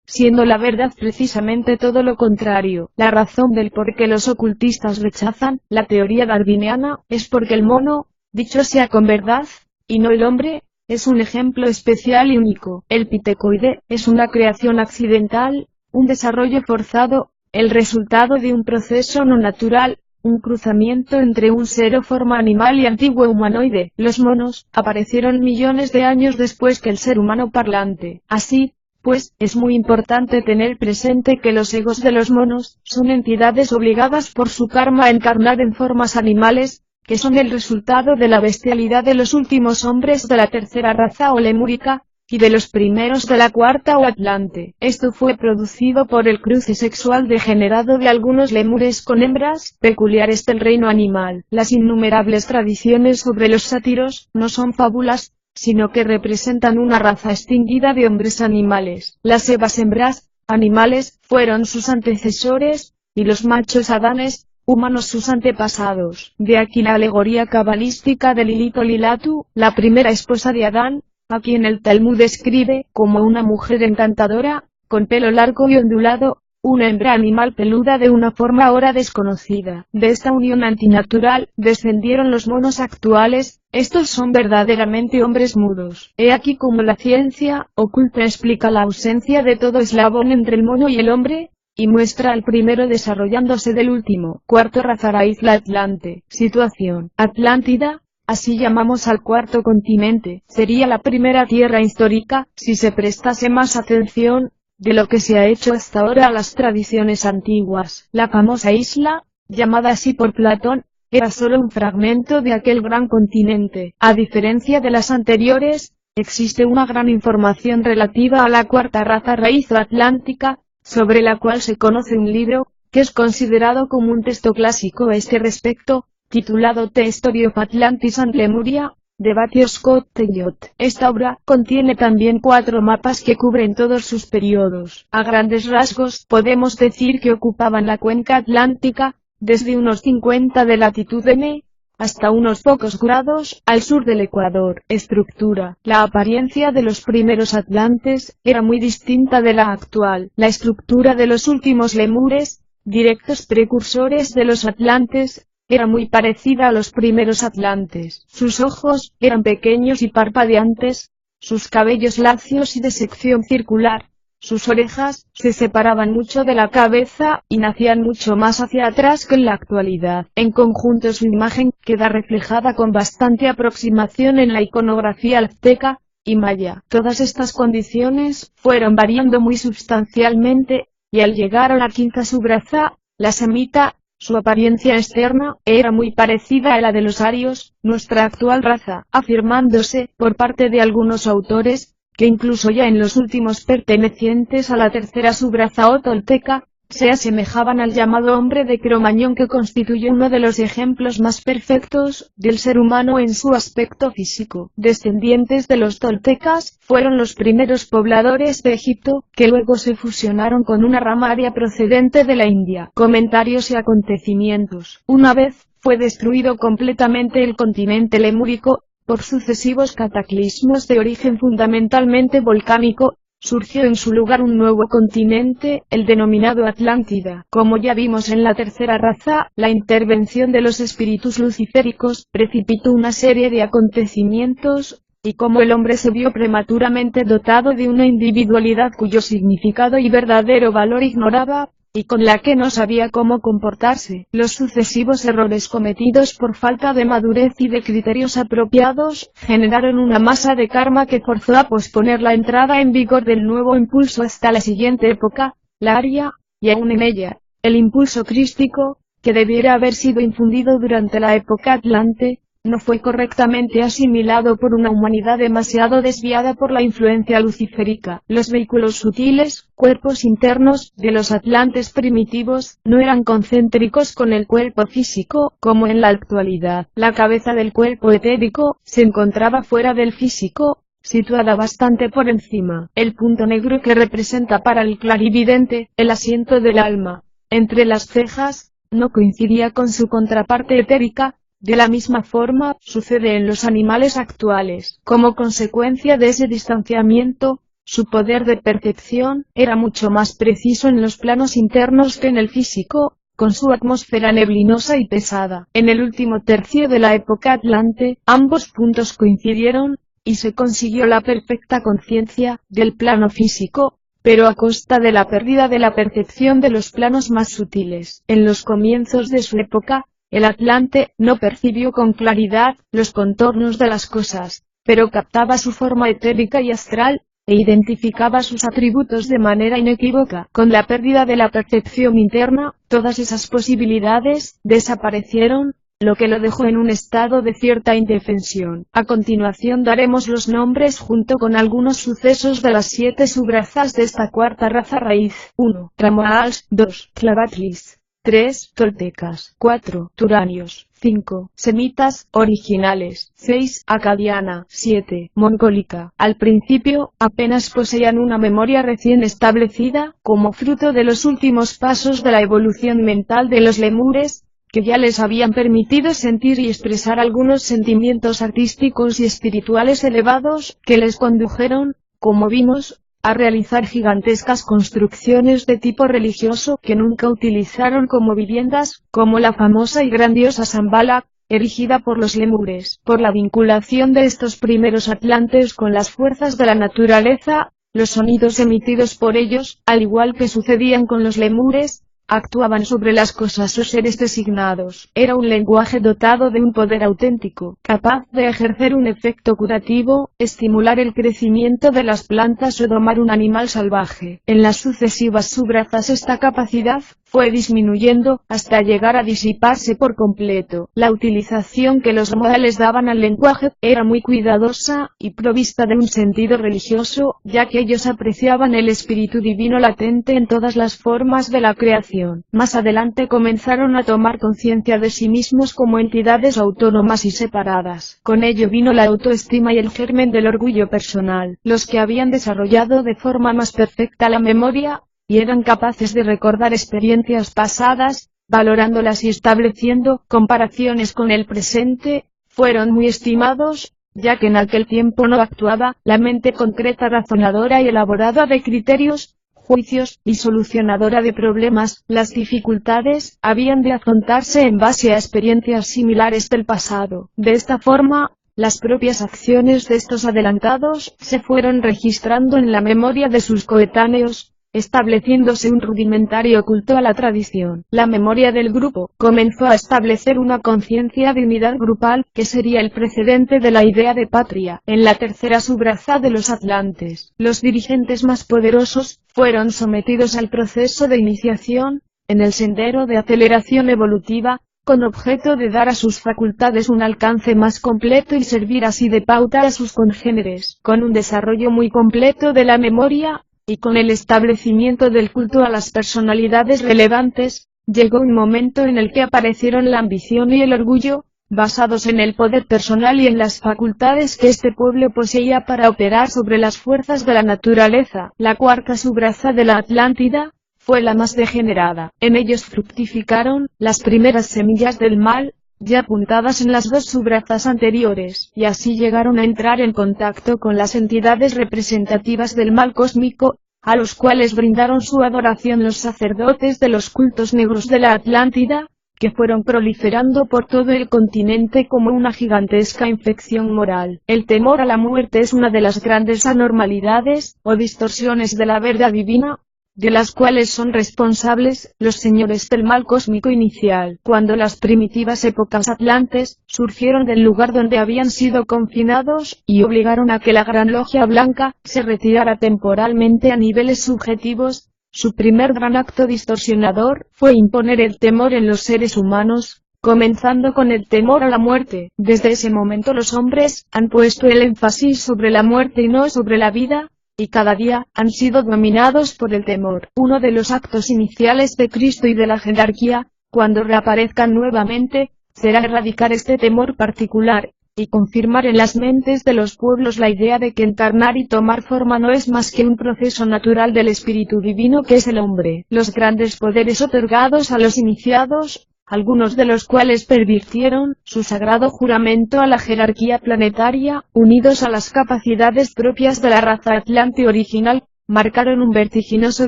siendo la verdad precisamente todo lo contrario. La razón del por qué los ocultistas rechazan la teoría darwiniana es porque el mono, dicho sea con verdad, y no el hombre, es un ejemplo especial y único. El pitecoide es una creación accidental, un desarrollo forzado, el resultado de un proceso no natural, un cruzamiento entre un ser o forma animal y antiguo humanoide. Los monos aparecieron millones de años después que el ser humano parlante. Así, pues, es muy importante tener presente que los egos de los monos son entidades obligadas por su karma a encarnar en formas animales, que son el resultado de la bestialidad de los últimos hombres de la tercera raza o lemúrica, y de los primeros de la cuarta o atlante. Esto fue producido por el cruce sexual degenerado de algunos lemures con hembras, peculiares del reino animal. Las innumerables tradiciones sobre los sátiros no son fábulas, sino que representan una raza extinguida de hombres animales. Las evas hembras, animales, fueron sus antecesores, y los machos adanes, humanos, sus antepasados. De aquí la alegoría cabalística de Lilith o Lilatu, la primera esposa de Adán, a quien el Talmud describe como una mujer encantadora, con pelo largo y ondulado, una hembra animal peluda de una forma ahora desconocida. De esta unión antinatural, descendieron los monos actuales. Estos son verdaderamente hombres mudos. He aquí como la ciencia oculta explica la ausencia de todo eslabón entre el mono y el hombre, y muestra al primero desarrollándose del último. Cuarto raza raíz, la Atlante. Situación: Atlántida, así llamamos al cuarto continente, sería la primera tierra histórica, si se prestase más atención de lo que se ha hecho hasta ahora a las tradiciones antiguas. La famosa isla, llamada así por Platón, era solo un fragmento de aquel gran continente. A diferencia de las anteriores, existe una gran información relativa a la cuarta raza raíz o atlántica, sobre la cual se conoce un libro, que es considerado como un texto clásico a este respecto, titulado The Story of Atlantis and Lemuria, de Matthew Scott Elliott. Esta obra contiene también 4 mapas que cubren todos sus periodos. A grandes rasgos, podemos decir que ocupaban la cuenca atlántica, desde unos 50 de latitud M, hasta unos pocos grados al sur del Ecuador. Estructura. La apariencia de los primeros atlantes era muy distinta de la actual. La estructura de los últimos lemures, directos precursores de los atlantes, era muy parecida a los primeros atlantes. Sus ojos eran pequeños y parpadeantes, sus cabellos lacios y de sección circular, sus orejas se separaban mucho de la cabeza y nacían mucho más hacia atrás que en la actualidad. En conjunto su imagen queda reflejada con bastante aproximación en la iconografía azteca y maya. Todas estas condiciones fueron variando muy sustancialmente, y al llegar a la quinta subraza, la semita, su apariencia externa era muy parecida a la de los arios, nuestra actual raza, afirmándose, por parte de algunos autores, que incluso ya en los últimos pertenecientes a la tercera subraza o tolteca, se asemejaban al llamado hombre de Cromañón, que constituye uno de los ejemplos más perfectos del ser humano en su aspecto físico. Descendientes de los toltecas, fueron los primeros pobladores de Egipto, que luego se fusionaron con una rama aria procedente de la India. Comentarios y acontecimientos. Una vez fue destruido completamente el continente lemúrico, por sucesivos cataclismos de origen fundamentalmente volcánico, surgió en su lugar un nuevo continente, el denominado Atlántida. Como ya vimos en la tercera raza, la intervención de los espíritus luciféricos precipitó una serie de acontecimientos, y como el hombre se vio prematuramente dotado de una individualidad cuyo significado y verdadero valor ignoraba, y con la que no sabía cómo comportarse, los sucesivos errores cometidos por falta de madurez y de criterios apropiados, generaron una masa de karma que forzó a posponer la entrada en vigor del nuevo impulso hasta la siguiente época, la aria, y aún en ella, el impulso crístico, que debiera haber sido infundido durante la época atlante, no fue correctamente asimilado por una humanidad demasiado desviada por la influencia luciférica. Los vehículos sutiles, cuerpos internos, de los atlantes primitivos, no eran concéntricos con el cuerpo físico, como en la actualidad. La cabeza del cuerpo etérico se encontraba fuera del físico, situada bastante por encima. El punto negro que representa para el clarividente el asiento del alma, entre las cejas, no coincidía con su contraparte etérica. De la misma forma, sucede en los animales actuales. Como consecuencia de ese distanciamiento, su poder de percepción era mucho más preciso en los planos internos que en el físico, con su atmósfera neblinosa y pesada. En el último tercio de la época atlante, ambos puntos coincidieron, y se consiguió la perfecta conciencia del plano físico, pero a costa de la pérdida de la percepción de los planos más sutiles. En los comienzos de su época, el Atlante no percibió con claridad los contornos de las cosas, pero captaba su forma etérica y astral, e identificaba sus atributos de manera inequívoca. Con la pérdida de la percepción interna, todas esas posibilidades desaparecieron, lo que lo dejó en un estado de cierta indefensión. A continuación daremos los nombres junto con algunos sucesos de las 7 subrazas de esta cuarta raza raíz. 1. Tramoals. 2. Tlavatlis. 3. Toltecas. 4. Turanios. 5. Semitas, originales. 6. Acadiana. 7. Mongólica. Al principio, apenas poseían una memoria recién establecida, como fruto de los últimos pasos de la evolución mental de los lemures, que ya les habían permitido sentir y expresar algunos sentimientos artísticos y espirituales elevados, que les condujeron, como vimos, a realizar gigantescas construcciones de tipo religioso que nunca utilizaron como viviendas, como la famosa y grandiosa Shambhala, erigida por los lemures. Por la vinculación de estos primeros atlantes con las fuerzas de la naturaleza, los sonidos emitidos por ellos, al igual que sucedían con los lemures, actuaban sobre las cosas o seres designados. Era un lenguaje dotado de un poder auténtico, capaz de ejercer un efecto curativo, estimular el crecimiento de las plantas o domar un animal salvaje. En las sucesivas subrazas esta capacidad fue disminuyendo, hasta llegar a disiparse por completo. La utilización que los modales daban al lenguaje era muy cuidadosa, y provista de un sentido religioso, ya que ellos apreciaban el espíritu divino latente en todas las formas de la creación. Más adelante comenzaron a tomar conciencia de sí mismos como entidades autónomas y separadas. Con ello vino la autoestima y el germen del orgullo personal. Los que habían desarrollado de forma más perfecta la memoria, y eran capaces de recordar experiencias pasadas, valorándolas y estableciendo comparaciones con el presente, fueron muy estimados, ya que en aquel tiempo no actuaba la mente concreta, razonadora y elaborada de criterios, juicios, y solucionadora de problemas. Las dificultades habían de afrontarse en base a experiencias similares del pasado. De esta forma, las propias acciones de estos adelantados se fueron registrando en la memoria de sus coetáneos, estableciéndose un rudimentario culto a la tradición. La memoria del grupo comenzó a establecer una conciencia de unidad grupal, que sería el precedente de la idea de patria. En la tercera subraza de los atlantes, los dirigentes más poderosos fueron sometidos al proceso de iniciación, en el sendero de aceleración evolutiva, con objeto de dar a sus facultades un alcance más completo y servir así de pauta a sus congéneres. Con un desarrollo muy completo de la memoria, y con el establecimiento del culto a las personalidades relevantes, llegó un momento en el que aparecieron la ambición y el orgullo, basados en el poder personal y en las facultades que este pueblo poseía para operar sobre las fuerzas de la naturaleza. La cuarta subraza de la Atlántida fue la más degenerada. En ellos fructificaron las primeras semillas del mal, ya apuntadas en las dos subrazas anteriores, y así llegaron a entrar en contacto con las entidades representativas del mal cósmico, a los cuales brindaron su adoración los sacerdotes de los cultos negros de la Atlántida, que fueron proliferando por todo el continente como una gigantesca infección moral. El temor a la muerte es una de las grandes anormalidades, o distorsiones de la verdad divina, de las cuales son responsables los señores del mal cósmico inicial. Cuando las primitivas épocas atlantes surgieron del lugar donde habían sido confinados, y obligaron a que la Gran Logia Blanca se retirara temporalmente a niveles subjetivos, su primer gran acto distorsionador fue imponer el temor en los seres humanos, comenzando con el temor a la muerte. Desde ese momento los hombres han puesto el énfasis sobre la muerte y no sobre la vida, y cada día han sido dominados por el temor. Uno de los actos iniciales de Cristo y de la jerarquía, cuando reaparezcan nuevamente, será erradicar este temor particular, y confirmar en las mentes de los pueblos la idea de que encarnar y tomar forma no es más que un proceso natural del espíritu divino que es el hombre. Los grandes poderes otorgados a los iniciados, algunos de los cuales pervirtieron su sagrado juramento a la jerarquía planetaria, unidos a las capacidades propias de la raza atlante original, marcaron un vertiginoso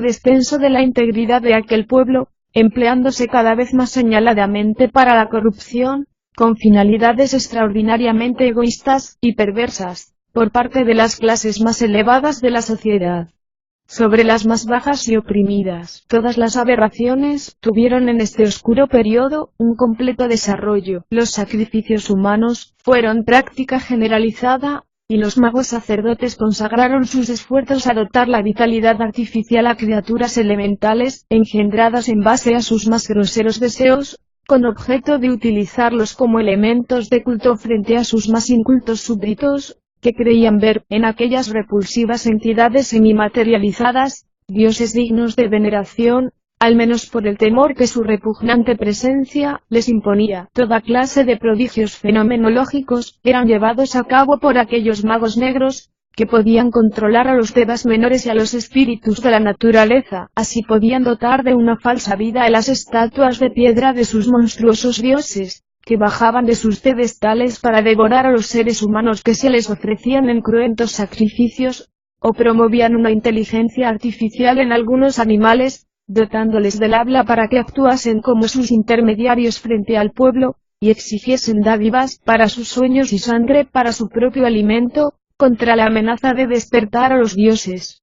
descenso de la integridad de aquel pueblo, empleándose cada vez más señaladamente para la corrupción, con finalidades extraordinariamente egoístas y perversas, por parte de las clases más elevadas de la sociedad, sobre las más bajas y oprimidas. Todas las aberraciones tuvieron en este oscuro periodo un completo desarrollo. Los sacrificios humanos fueron práctica generalizada, y los magos sacerdotes consagraron sus esfuerzos a dotar la vitalidad artificial a criaturas elementales, engendradas en base a sus más groseros deseos, con objeto de utilizarlos como elementos de culto frente a sus más incultos súbditos, que creían ver, en aquellas repulsivas entidades semimaterializadas, dioses dignos de veneración, al menos por el temor que su repugnante presencia les imponía. Toda clase de prodigios fenomenológicos eran llevados a cabo por aquellos magos negros, que podían controlar a los devas menores y a los espíritus de la naturaleza. Así podían dotar de una falsa vida a las estatuas de piedra de sus monstruosos dioses, que bajaban de sus pedestales para devorar a los seres humanos que se les ofrecían en cruentos sacrificios, o promovían una inteligencia artificial en algunos animales, dotándoles del habla para que actuasen como sus intermediarios frente al pueblo, y exigiesen dádivas para sus sueños y sangre para su propio alimento, contra la amenaza de despertar a los dioses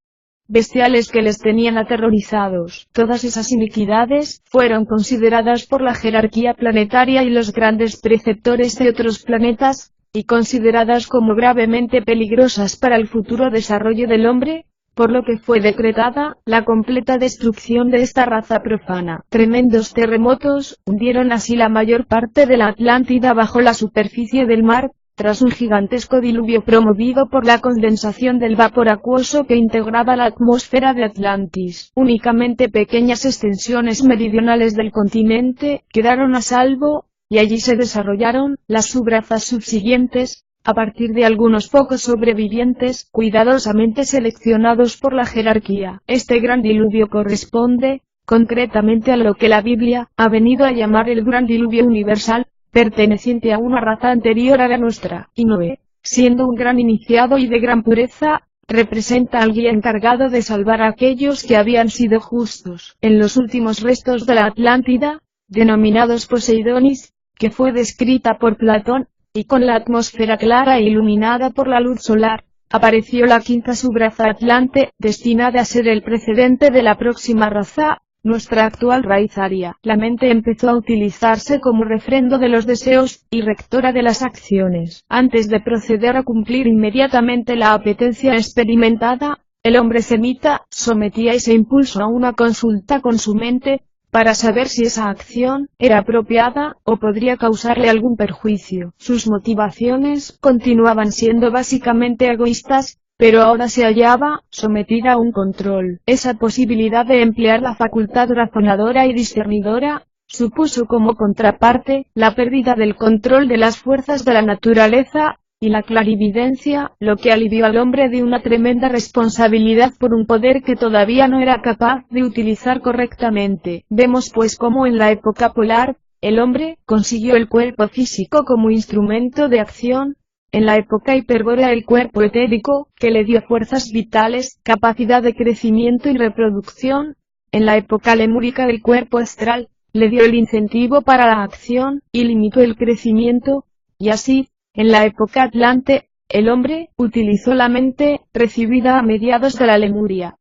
bestiales que les tenían aterrorizados. Todas esas iniquidades fueron consideradas por la jerarquía planetaria y los grandes preceptores de otros planetas, y consideradas como gravemente peligrosas para el futuro desarrollo del hombre, por lo que fue decretada la completa destrucción de esta raza profana. Tremendos terremotos hundieron así la mayor parte de la Atlántida bajo la superficie del mar, tras un gigantesco diluvio promovido por la condensación del vapor acuoso que integraba la atmósfera de Atlantis. Únicamente pequeñas extensiones meridionales del continente quedaron a salvo, y allí se desarrollaron las subrazas subsiguientes, a partir de algunos pocos sobrevivientes, cuidadosamente seleccionados por la jerarquía. Este gran diluvio corresponde, concretamente a lo que la Biblia ha venido a llamar el gran diluvio universal, perteneciente a una raza anterior a la nuestra, y Noé, siendo un gran iniciado y de gran pureza, representa al guía encargado de salvar a aquellos que habían sido justos. En los últimos restos de la Atlántida, denominados Poseidonis, que fue descrita por Platón, y con la atmósfera clara e iluminada por la luz solar, apareció la quinta subraza Atlante, destinada a ser el precedente de la próxima raza, nuestra actual raíz aria. La mente empezó a utilizarse como refrendo de los deseos, y rectora de las acciones. Antes de proceder a cumplir inmediatamente la apetencia experimentada, el hombre semita sometía ese impulso a una consulta con su mente, para saber si esa acción era apropiada, o podría causarle algún perjuicio. Sus motivaciones continuaban siendo básicamente egoístas, pero ahora se hallaba sometida a un control. Esa posibilidad de emplear la facultad razonadora y discernidora, supuso como contraparte, la pérdida del control de las fuerzas de la naturaleza, y la clarividencia, lo que alivió al hombre de una tremenda responsabilidad por un poder que todavía no era capaz de utilizar correctamente. Vemos pues cómo en la época polar, el hombre consiguió el cuerpo físico como instrumento de acción, en la época hiperbórea el cuerpo etérico, que le dio fuerzas vitales, capacidad de crecimiento y reproducción, en la época lemúrica el cuerpo astral, le dio el incentivo para la acción, y limitó el crecimiento, y así, en la época Atlante, el hombre utilizó la mente, recibida a mediados de la Lemuria,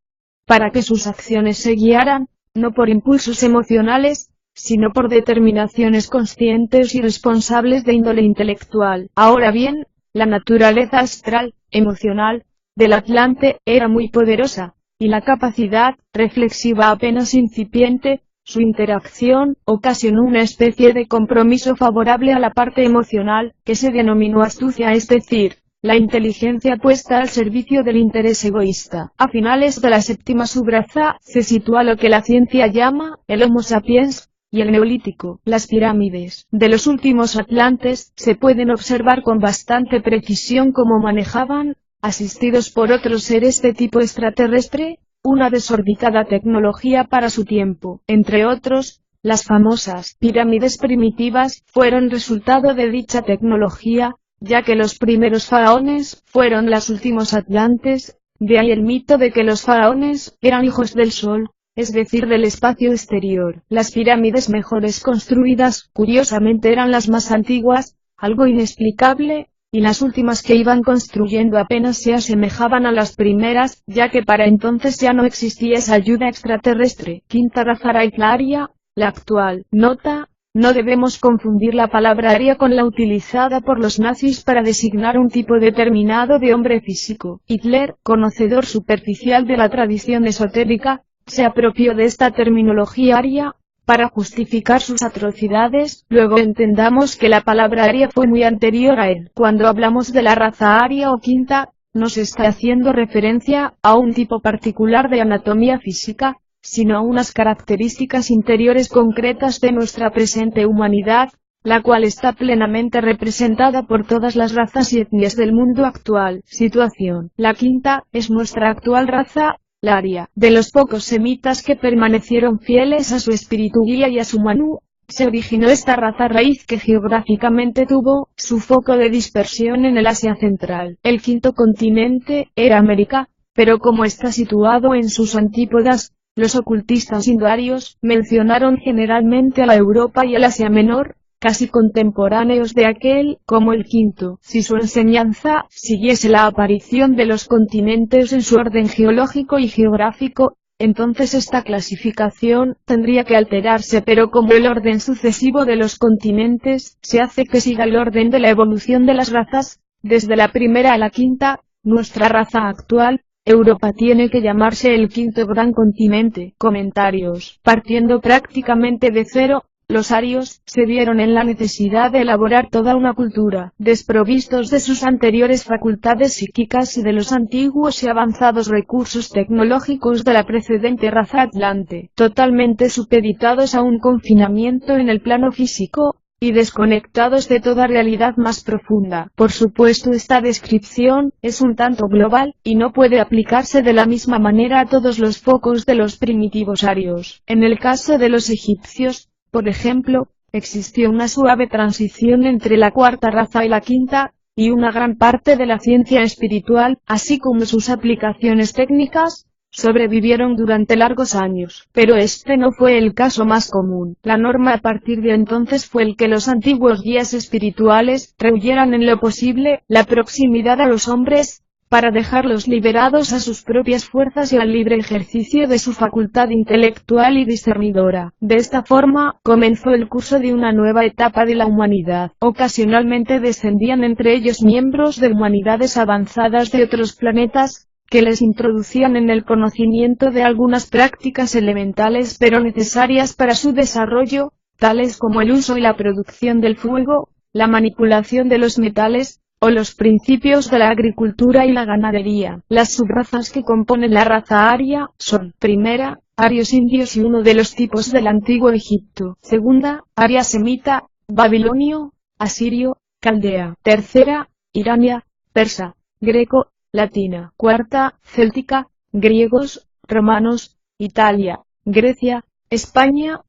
para que sus acciones se guiaran, no por impulsos emocionales, sino por determinaciones conscientes y responsables de índole intelectual. Ahora bien, la naturaleza astral, emocional, del Atlante, era muy poderosa, y la capacidad reflexiva apenas incipiente. Su interacción ocasionó una especie de compromiso favorable a la parte emocional, que se denominó astucia, es decir, la inteligencia puesta al servicio del interés egoísta. A finales de la séptima subraza, se sitúa lo que la ciencia llama el Homo sapiens, y el Neolítico. Las pirámides de los últimos atlantes se pueden observar con bastante precisión cómo manejaban, asistidos por otros seres de tipo extraterrestre, una desorbitada tecnología para su tiempo. Entre otros, las famosas pirámides primitivas fueron resultado de dicha tecnología, ya que los primeros faraones fueron los últimos atlantes, de ahí el mito de que los faraones eran hijos del sol, es decir del espacio exterior. Las pirámides mejores construidas, curiosamente eran las más antiguas, algo inexplicable, y las últimas que iban construyendo apenas se asemejaban a las primeras, ya que para entonces ya no existía esa ayuda extraterrestre. Quinta raza aria, la actual. Nota: no debemos confundir la palabra aria con la utilizada por los nazis para designar un tipo determinado de hombre físico. Hitler, conocedor superficial de la tradición esotérica, se apropió de esta terminología aria para justificar sus atrocidades. Luego entendamos que la palabra aria fue muy anterior a él. Cuando hablamos de la raza aria o quinta, no se está haciendo referencia a un tipo particular de anatomía física, sino a unas características interiores concretas de nuestra presente humanidad, la cual está plenamente representada por todas las razas y etnias del mundo actual. Situación: la quinta es nuestra actual raza, la aria. De los pocos semitas que permanecieron fieles a su espíritu guía y a su Manu, se originó esta raza raíz que geográficamente tuvo su foco de dispersión en el Asia Central. El quinto continente era América, pero como está situado en sus antípodas, los ocultistas indoarios mencionaron generalmente a la Europa y al Asia Menor, casi contemporáneos de aquel, como el quinto. Si su enseñanza siguiese la aparición de los continentes en su orden geológico y geográfico, entonces esta clasificación tendría que alterarse, pero como el orden sucesivo de los continentes se hace que siga el orden de la evolución de las razas, desde la primera a la quinta, nuestra raza actual, Europa, tiene que llamarse el quinto gran continente. Comentarios. Partiendo prácticamente de cero, los arios se vieron en la necesidad de elaborar toda una cultura, desprovistos de sus anteriores facultades psíquicas y de los antiguos y avanzados recursos tecnológicos de la precedente raza atlante, totalmente supeditados a un confinamiento en el plano físico, y desconectados de toda realidad más profunda. Por supuesto, esta descripción es un tanto global, y no puede aplicarse de la misma manera a todos los focos de los primitivos arios. En el caso de los egipcios, por ejemplo, existió una suave transición entre la cuarta raza y la quinta, y una gran parte de la ciencia espiritual, así como sus aplicaciones técnicas, sobrevivieron durante largos años. Pero este no fue el caso más común. La norma a partir de entonces fue el que los antiguos guías espirituales rehuyeran en lo posible la proximidad a los hombres, para dejarlos liberados a sus propias fuerzas y al libre ejercicio de su facultad intelectual y discernidora. De esta forma, comenzó el curso de una nueva etapa de la humanidad. Ocasionalmente descendían entre ellos miembros de humanidades avanzadas de otros planetas, que les introducían en el conocimiento de algunas prácticas elementales pero necesarias para su desarrollo, tales como el uso y la producción del fuego, la manipulación de los metales, o los principios de la agricultura y la ganadería. Las subrazas que componen la raza aria son: primera, arios indios y uno de los tipos del antiguo Egipto; segunda, aria semita, babilonio, asirio, caldea; tercera, irania, persa, greco, latina; cuarta, céltica, griegos, romanos, Italia, Grecia, España,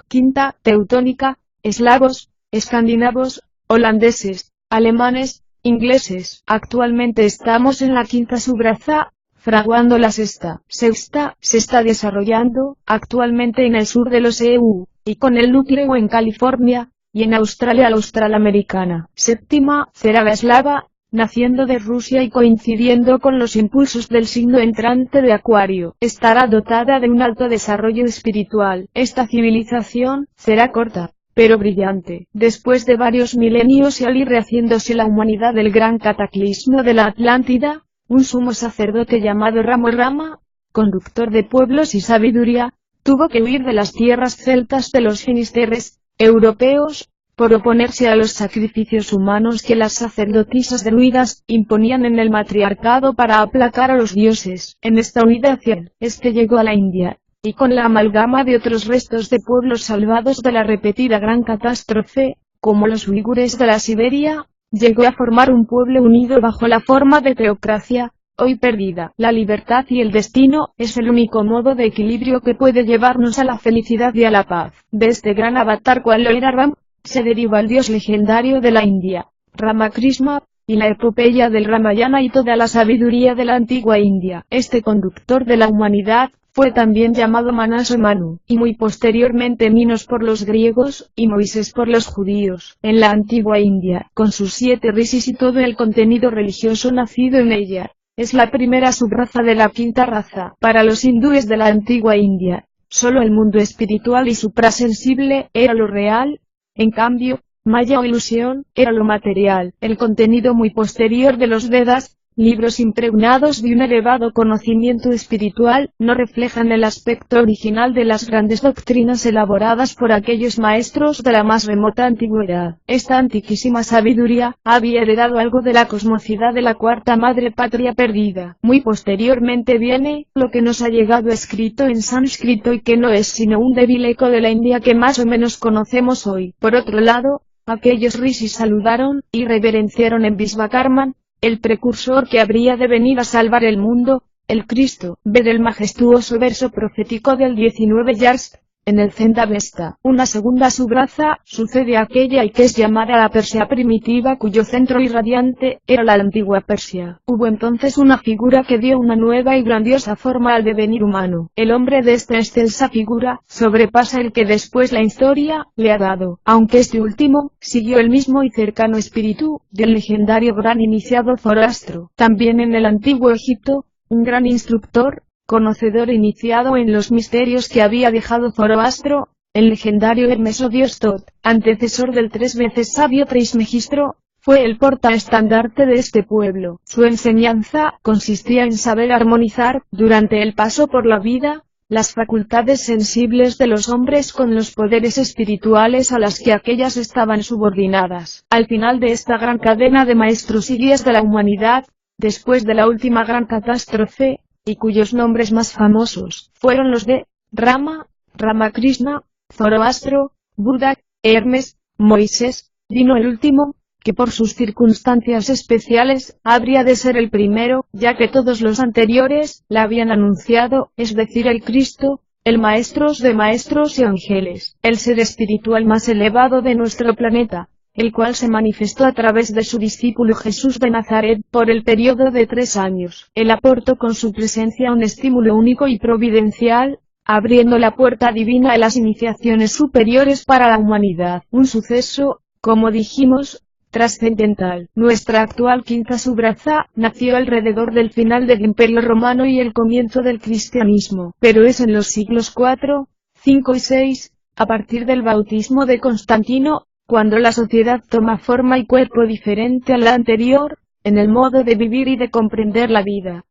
quinta, teutónica, eslavos, escandinavos, holandeses, alemanes, ingleses. Actualmente estamos en la quinta subraza, fraguando la sexta. Sexta se está desarrollando actualmente en el sur de los EU, y con el núcleo en California, y en Australia la australamericana. Séptima será la eslava, naciendo de Rusia y coincidiendo con los impulsos del signo entrante de Acuario. Estará dotada de un alto desarrollo espiritual. Esta civilización será corta, pero brillante. Después de varios milenios y al ir rehaciéndose la humanidad del gran cataclismo de la Atlántida, un sumo sacerdote llamado Rama, conductor de pueblos y sabiduría, tuvo que huir de las tierras celtas de los finisterres europeos, por oponerse a los sacrificios humanos que las sacerdotisas druidas imponían en el matriarcado para aplacar a los dioses. En esta humillación, este llegó a la India, y con la amalgama de otros restos de pueblos salvados de la repetida gran catástrofe, como los uigures de la Siberia, llegó a formar un pueblo unido bajo la forma de teocracia, hoy perdida. La libertad y el destino es el único modo de equilibrio que puede llevarnos a la felicidad y a la paz. De este gran avatar cual lo era Ram, se deriva el dios legendario de la India, Ramakrishna, y la epopeya del Ramayana y toda la sabiduría de la antigua India. Este conductor de la humanidad fue también llamado Manas o Manu, y muy posteriormente Minos por los griegos, y Moisés por los judíos. En la antigua India, con sus 7 rishis y todo el contenido religioso nacido en ella, es la primera subraza de la quinta raza. Para los hindúes de la antigua India, solo el mundo espiritual y suprasensible era lo real. En cambio, Maya o ilusión, era lo material. El contenido muy posterior de los Vedas, libros impregnados de un elevado conocimiento espiritual, no reflejan el aspecto original de las grandes doctrinas elaboradas por aquellos maestros de la más remota antigüedad. Esta antiquísima sabiduría había heredado algo de la cosmocidad de la cuarta madre patria perdida. Muy posteriormente viene lo que nos ha llegado escrito en sánscrito y que no es sino un débil eco de la India que más o menos conocemos hoy. Por otro lado, aquellos rishis saludaron y reverenciaron en Vishvakarman, el precursor que habría de venir a salvar el mundo, el Cristo. Ved el majestuoso verso profético del 19 Yars, En el Zend-Avesta, una segunda subraza, sucede aquella y que es llamada la Persia primitiva, cuyo centro irradiante era la antigua Persia. Hubo entonces una figura que dio una nueva y grandiosa forma al devenir humano. El hombre de esta excelsa figura sobrepasa el que después la historia le ha dado, aunque este último siguió el mismo y cercano espíritu del legendario gran iniciado Zoroastro. También en el antiguo Egipto, un gran instructor, conocedor e iniciado en los misterios que había dejado Zoroastro, el legendario Hermes o Dios Tot, antecesor del 3 veces sabio Trismegistro, fue el portaestandarte de este pueblo. Su enseñanza consistía en saber armonizar, durante el paso por la vida, las facultades sensibles de los hombres con los poderes espirituales a las que aquellas estaban subordinadas. Al final de esta gran cadena de maestros y guías de la humanidad, después de la última gran catástrofe, y cuyos nombres más famosos fueron los de Rama, Ramakrishna, Zoroastro, Buda, Hermes, Moisés, vino el último, que por sus circunstancias especiales, habría de ser el primero, ya que todos los anteriores, la habían anunciado, es decir el Cristo, el maestros de maestros y ángeles, el ser espiritual más elevado de nuestro planeta, el cual se manifestó a través de su discípulo Jesús de Nazaret, por el periodo de 3 años. Él aportó con su presencia un estímulo único y providencial, abriendo la puerta divina a las iniciaciones superiores para la humanidad. Un suceso, como dijimos, trascendental. Nuestra actual quinta subraza nació alrededor del final del Imperio Romano y el comienzo del cristianismo, pero es en los siglos IV, V y VI, a partir del bautismo de Constantino, cuando la sociedad toma forma y cuerpo diferente a la anterior, en el modo de vivir y de comprender la vida.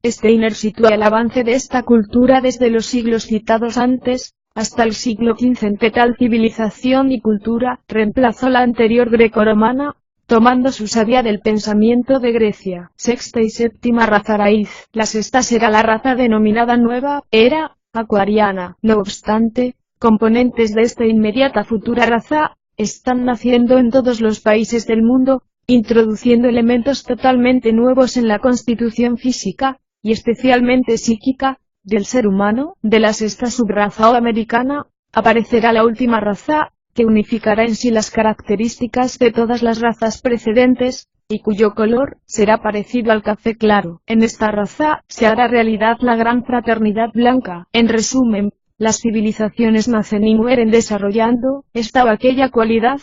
Steiner sitúa el avance de esta cultura desde los siglos citados antes, hasta el siglo XV en que tal civilización y cultura reemplazó la anterior grecorromana, tomando su savia del pensamiento de Grecia. Sexta y séptima raza raíz. La sexta será la raza denominada Nueva Era Acuariana. No obstante, componentes de esta inmediata futura raza, están naciendo en todos los países del mundo, introduciendo elementos totalmente nuevos en la constitución física, y especialmente psíquica, del ser humano. De la sexta subraza o americana, aparecerá la última raza, que unificará en sí las características de todas las razas precedentes, y cuyo color será parecido al café claro. En esta raza se hará realidad la gran fraternidad blanca. En resumen, las civilizaciones nacen y mueren desarrollando esta o aquella cualidad,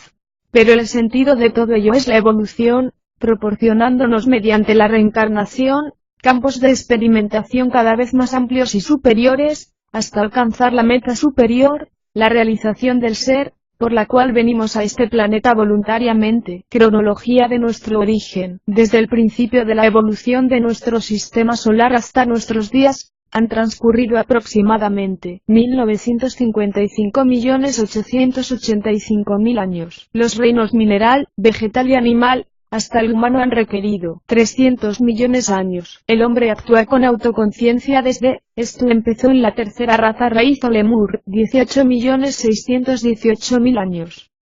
pero el sentido de todo ello es la evolución, proporcionándonos mediante la reencarnación, campos de experimentación cada vez más amplios y superiores, hasta alcanzar la meta superior, la realización del ser, por la cual venimos a este planeta voluntariamente. Cronología de nuestro origen. Desde el principio de la evolución de nuestro sistema solar hasta nuestros días, han transcurrido aproximadamente 1955.885.000 años. Los reinos mineral, vegetal y animal, hasta el humano han requerido 300 millones años. El hombre actúa con autoconciencia desde, esto empezó en la tercera raza raíz o lemur, 18.618.000 años.